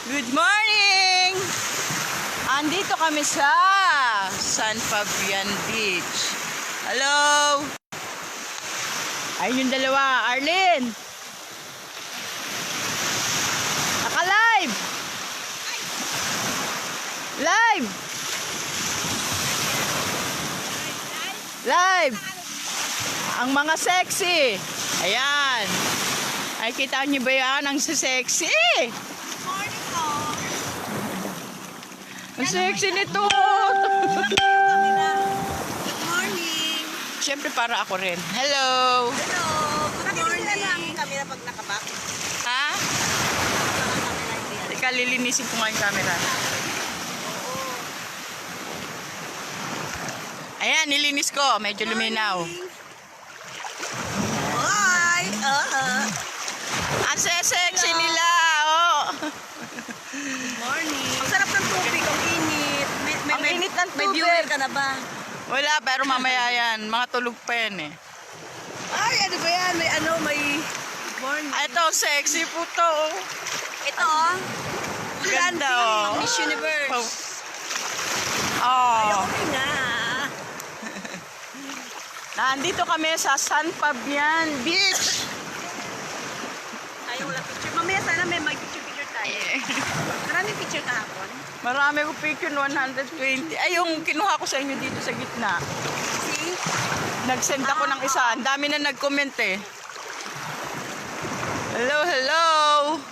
Good morning! Andito kami sa San Fabian Beach. Hello! Ayun yung dalawa, Arlene! Naka-live! Live! Live! Ang mga sexy! Ayan! Ay, kita niyo ba yan? Ang sexy! Ang sexy nito! Good morning! Siyempre para ako rin. Hello! Hello! Good morning! Ang camera pag nakabak. Ha? Teka, lilinisin ko nga yung camera. Ayan, nilinis ko. Medyo luminaw. Hi! Ang sexy nila! Oh. Morning! Ang sarap ng tubig, ang init. Ang init ng May tubig. viewer ka na ba? Wala, pero mamaya yan. Mga tulog pa yan eh. Ay, ano ba yan? May morning. Ito, sexy po to. Ito, oh. Ganda, oh. Miss Universe. Oh. Okay nga. Nandito kami sa San Fabian Beach. Tayo wala picture. Mamaya sana may mag-picture tayo. Maraming picture kahapon. Marami ko picture, 120. Ay, yung kinuha ko sa inyo dito sa gitna. See? Nag-send ako ng isa. Ang dami na nag-comment eh. Hello, hello.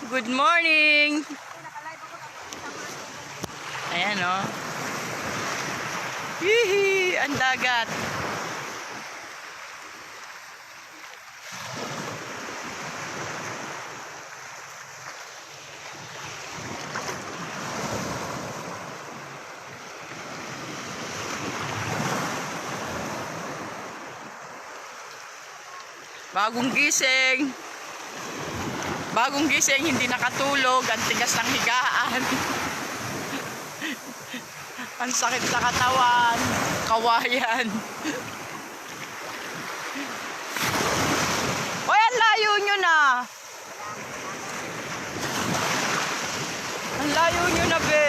Good morning. Ayan o. Hihi, ang dagat. Bagong gising. Bagong gising, hindi nakatulog. Ang tigas ng higaan. Ang sakit sa katawan. Kawayan. Hoy, ang layo nyo na. Ang layo nyo na, be.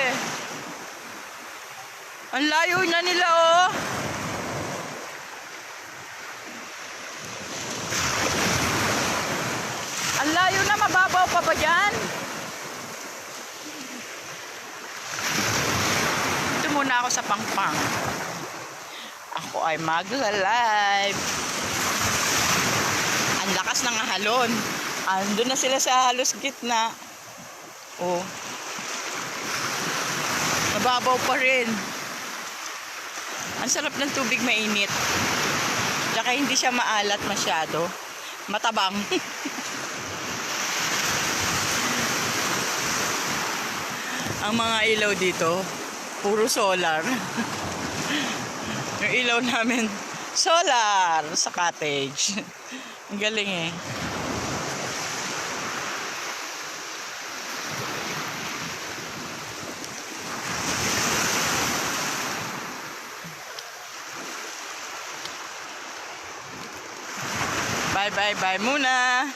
Ang layo na nila, oh. Ang layo na, mababaw pa ba dyan? Ito muna ako sa Pangpang. Ako ay magla-live. Ang lakas ng halon. Andun na sila sa halos gitna. Oh. Mababaw pa rin. Ang sarap ng tubig, mainit. Tsaka hindi siya maalat masyado. Matabang. Ang mga ilaw dito, puro solar. Yung ilaw namin, solar sa cottage. Ang galing eh. Bye bye bye muna.